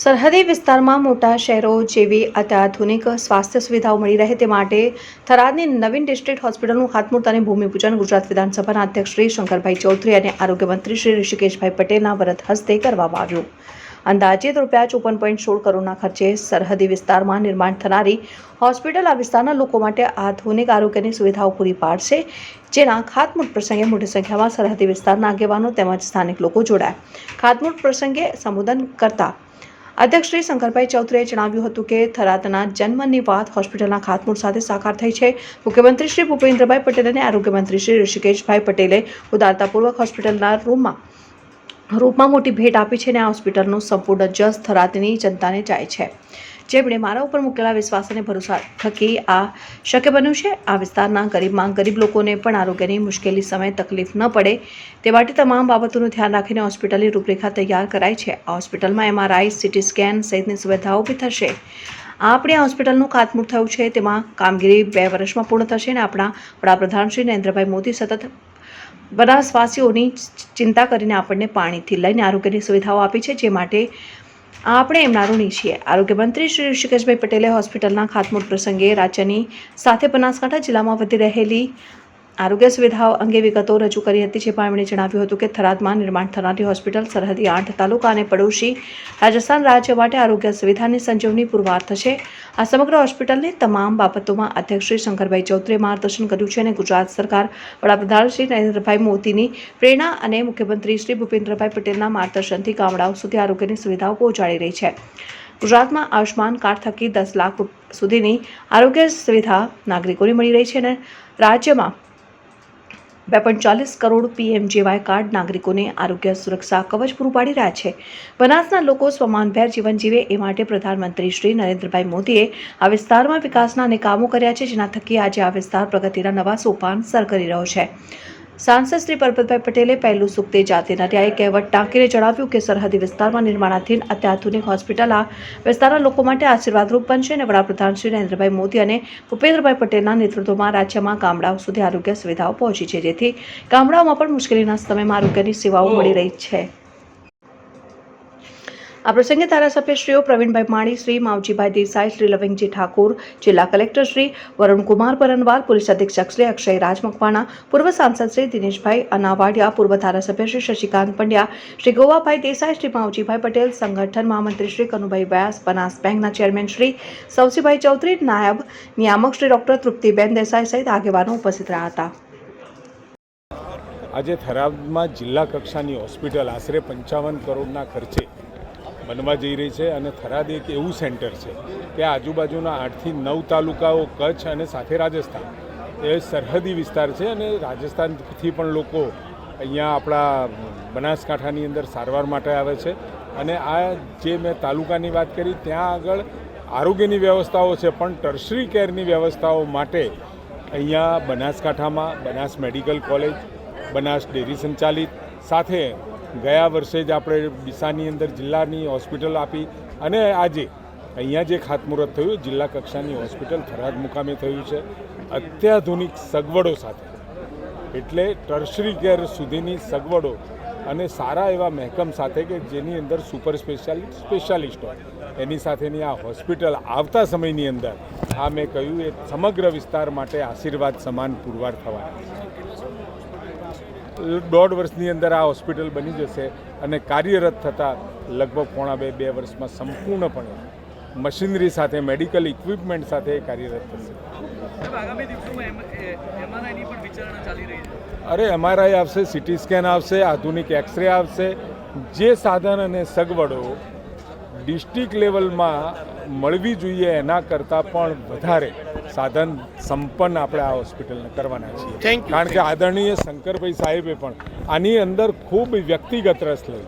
સરહદી વિસ્તારમાં મોટા શહેરો જેવી અત્યાધુનિક સ્વાસ્થ્ય સુવિધાઓ મળી રહે તે માટે થરાદની નવીન ડિસ્ટ્રિક્ટ હોસ્પિટલનું ખાતમુહૂર્ત અને ભૂમિપૂજન ગુજરાત વિધાનસભાના અધ્યક્ષ શ્રી શંકરભાઈ ચૌધરી અને આરોગ્ય મંત્રી શ્રી ઋષિકેશભાઈ પટેલના વરદ હસ્તે કરવામાં આવ્યું. અંદાજિત ₹54.16 કરોડના ખર્ચે સરહદી વિસ્તારમાં નિર્માણ થનારી હોસ્પિટલ આ વિસ્તારના લોકો માટે આધુનિક આરોગ્યની સુવિધાઓ પૂરી પાડશે, જેના ખાતમુહૂર્ત પ્રસંગે મોટી સંખ્યામાં સરહદી વિસ્તારના આગેવાનો તેમજ સ્થાનિક લોકો જોડાયા. ખાતમુહૂર્ત પ્રસંગે સંબોધન કરતા અધ્યક્ષ શ્રી શંકરભાઈ ચૌધરીએ જણાવ્યું હતું કે થરાદના જન્મની વાત હોસ્પિટલના ખાતમુહૂર્ત સાથે સાકાર થઈ છે. મુખ્યમંત્રી શ્રી ભૂપેન્દ્રભાઈ પટેલ અને આરોગ્ય મંત્રી શ્રી ઋષિકેશભાઈ પટેલે ઉદારતાપૂર્વક હોસ્પિટલના રૂપમાં મોટી ભેટ આપી છે અને આ હોસ્પિટલનું સંપૂર્ણ જસ થરાદની જનતાને જાય છે, જેમણે મારા ઉપર મૂકેલા વિશ્વાસ અને ભરોસા થકી આ શક્ય બન્યું છે. આ વિસ્તારના ગરીબ લોકોને પણ આરોગ્યની મુશ્કેલી સમયે તકલીફ ન પડે તે માટે તમામ બાબતોનું ધ્યાન રાખીને હોસ્પિટલની રૂપરેખા તૈયાર કરાઈ છે. આ હોસ્પિટલમાં MRI, CT સ્કેન સહિતની સુવિધાઓ ઊભી થશે. આપણી આ હોસ્પિટલનું ખાતમુહૂર્ત થયું છે, તેમાં કામગીરી 2 વર્ષમાં પૂર્ણ થશે અને આપણા વડાપ્રધાન શ્રી નરેન્દ્રભાઈ મોદી સતત બનાસવાસીઓની ચિંતા કરીને આપણને પાણીથી લઈને આરોગ્યની સુવિધાઓ આપી છે, જે માટે આપણે એમના ઋણી છીએ. આરોગ્ય મંત્રી શ્રી ઋષિકેશભાઈ પટેલે હોસ્પિટલના ખાતમુહૂર્ત પ્રસંગે રાજ્યની સાથે બનાસકાંઠા જિલ્લામાં વધી રહેલી આરોગ્ય સુવિધાઓ અંગે વિગતો રજૂ કરી હતી, જેમાં એમણે જણાવ્યું હતું કે થરાદમાં નિર્માણ થનારી હોસ્પિટલ સરહદી 8 તાલુકા અને પડોશી રાજસ્થાન રાજ્ય માટે આરોગ્ય સુવિધાની સંજીવની પુરવાર થશે. આ સમગ્ર હોસ્પિટલની તમામ બાબતોમાં અધ્યક્ષ શ્રી શંકરભાઈ ચૌધરીએ માર્ગદર્શન કર્યું છે અને ગુજરાત સરકાર વડાપ્રધાન શ્રી નરેન્દ્રભાઈ મોદીની પ્રેરણા અને મુખ્યમંત્રી શ્રી ભૂપેન્દ્રભાઈ પટેલના માર્ગદર્શનથી ગામડાઓ સુધી આરોગ્યની સુવિધાઓ પહોંચાડી રહી છે. ગુજરાતમાં આયુષ્માન કાર્ડ થકી 10 લાખ સુધીની આરોગ્ય સુવિધા નાગરિકોને મળી રહી છે અને રાજ્યમાં 2.40 કરોડ PMJY કાર્ડ નાગરિકોને આરોગ્ય સુરક્ષા કવચ પૂરું પાડી રહ્યા છે. બનાસના લોકો સ્વમાનભેર જીવન જીવે એ માટે પ્રધાનમંત્રી શ્રી નરેન્દ્રભાઈ મોદીએ આ વિસ્તારમાં વિકાસના અનેક કામો કર્યા છે, જેના થકી આજે આ વિસ્તાર પ્રગતિના નવા સોપાન સર કરી રહ્યો છે. સાંસદ શ્રી પરબતભાઈ પટેલે પહેલું સુખ તે જાતે નર્યાએ કહેવત ટાંકીને જણાવ્યું કે સરહદી વિસ્તારમાં નિર્માણાધીન અત્યાધુનિક હોસ્પિટલ આ વિસ્તારના લોકો માટે આશીર્વાદરૂપ બનશે અને વડાપ્રધાન શ્રી નરેન્દ્રભાઈ મોદી અને ભૂપેન્દ્રભાઈ પટેલના નેતૃત્વમાં રાજ્યમાં ગામડાઓ સુધી આરોગ્ય સુવિધાઓ પહોંચી છે, જેથી ગામડાઓમાં પણ મુશ્કેલીના સમયમાં આરોગ્યની સેવાઓ મળી રહી છે. આ પ્રસંગે ધારાસભ્યશ્રીઓ પ્રવીણભાઈ માળી, શ્રી માવજીભાઈ દેસાઈ, શ્રી લવિંગજી ઠાકોર, જિલ્લા કલેક્ટર શ્રી વરુણકુમાર પરનવાલ, પોલીસ અધિક્ષક શ્રી અક્ષય રાજ મકવાણા, પૂર્વ સાંસદ શ્રી દિનેશભાઈ અનાવાડિયા, પૂર્વ ધારાસભ્ય શ્રી શશિકાંત પંડ્યા, શ્રી ગોવાભાઈ દેસાઈ, શ્રી માવજીભાઈ પટેલ, સંગઠન મહામંત્રી શ્રી કનુભાઈ વ્યાસ, બનાસ બેંકના ચેરમેન શ્રી સવસીભાઈ ચૌધરી, નાયબ નિયામક શ્રી ડોક્ટર તૃપ્તિબેન દેસાઈ સહિત આગેવાનો ઉપસ્થિત રહ્યા હતા. આજે થરાદમાં જિલ્લા કક્ષાની હોસ્પિટલ આશરે 55 કરોડના ખર્ચે બનવા જઈ રહી છે અને થરાદ એક એવું સેન્ટર છે કે આજુબાજુના 8 થી 9 તાલુકાઓ, કચ્છ અને સાથે રાજસ્થાન એ સરહદી વિસ્તાર છે અને રાજસ્થાનથી પણ લોકો અહીંયા આપણા બનાસકાંઠાની અંદર સારવાર માટે આવે છે. અને આ જે મેં તાલુકાની વાત કરી ત્યાં આગળ આરોગ્યની વ્યવસ્થાઓ છે, પણ ટર્શરી કેરની વ્યવસ્થાઓ માટે અહીંયા બનાસકાંઠામાં Banas medical college, Banas dairy સંચાલિત, સાથે ગયા વર્ષે જ આપણે ડીસાની અંદર જિલ્લાની હોસ્પિટલ આપી અને આજે અહીંયા જે ખાતમુહૂર્ત થયું જિલ્લા કક્ષાની હોસ્પિટલ થરાદ મુકામે થયું છે અત્યાધુનિક સગવડો સાથે. એટલે ટર્શરી કેર સુધીની સગવડો અને સારા એવા મહેકમ સાથે કે જેની અંદર સુપર સ્પેશિયાલિસ્ટ હોય એની સાથેની આ હોસ્પિટલ આવતા સમયની અંદર આ મેં કહ્યું એ સમગ્ર વિસ્તાર માટે આશીર્વાદ સમાન પુરવાર થવાના છે. 1.5 વર્ષની અંદર આ હોસ્પિટલ બની જશે અને કાર્યરત થતાં લગભગ 1.5-2 વર્ષમાં સંપૂર્ણપણે મશીનરી સાથે, મેડિકલ ઇક્વિપમેન્ટ સાથે કાર્યરત થશે. અરે MRI આવશે, CT સ્કેન આવશે, આધુનિક એક્સરે આવશે. જે સાધન અને સગવડો ડિસ્ટ્રિક્ટ લેવલમાં મળવી જોઈએ એના કરતાં પણ વધારે સાધન સંપન્ન આપણે આ હોસ્પિટલને કરવાના છીએ. કારણ કે આદરણીય શંકરભાઈ સાહેબે પણ આની અંદર ખૂબ વ્યક્તિગત રસ લઈ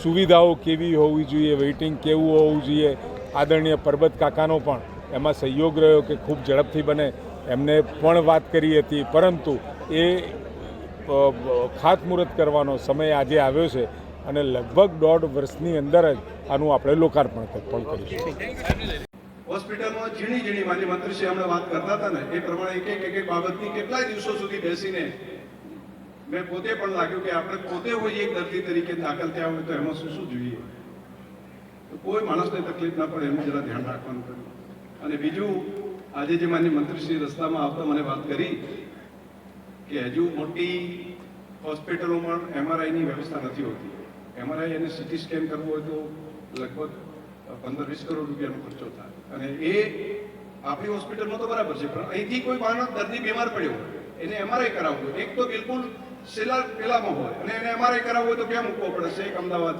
સુવિધાઓ કેવી હોવી જોઈએ, વેઇટિંગ કેવું હોવું જોઈએ. આદરણીય પરબત કાકાનો પણ એમાં સહયોગ રહ્યો કે ખૂબ ઝડપથી બને, એમને પણ વાત કરી હતી. પરંતુ એ ખાતમુહૂર્ત કરવાનો સમય આજે આવ્યો છે અને લગભગ 1.5 વર્ષની અંદર જ આનું આપણે લોકાર્પણ પણ કરીશું. હોસ્પિટલમાં ઝીણી મારી મંત્રીશ્રી હમણાં વાત કરતા હતા ને એ પ્રમાણે એક બાબતની કેટલાય દિવસો સુધી બેસીને મેં પોતે પણ લાગ્યું કે આપણે પોતે હોય એક દર્દી તરીકે દાખલ થયા હોય તો એમાં શું જોઈએ. તો કોઈ માણસને તકલીફ ના પડે એનું જરા ધ્યાન રાખવાનું કર્યું. અને બીજું, આજે જે માન્ય મંત્રીશ્રી રસ્તામાં આવતા મને વાત કરી કે હજુ મોટી હોસ્પિટલોમાં MRIની વ્યવસ્થા નથી હોતી. MRI અને CT સ્કેન કરવું હોય તો લગભગ 15-20 કરોડ રૂપિયાનો ખર્ચો થાય. અને એ આપણી હોસ્પિટલમાં તો બરાબર છે, પણ અહીંથી કોઈ માણસ દર્દી બીમાર પડ્યો એને MRI કરાવવું હોય, એક તો બિલકુલ પેલામાં હોય અને એને MRI કરાવવું હોય તો ક્યાં મૂકવો પડે છે? એક અમદાવાદ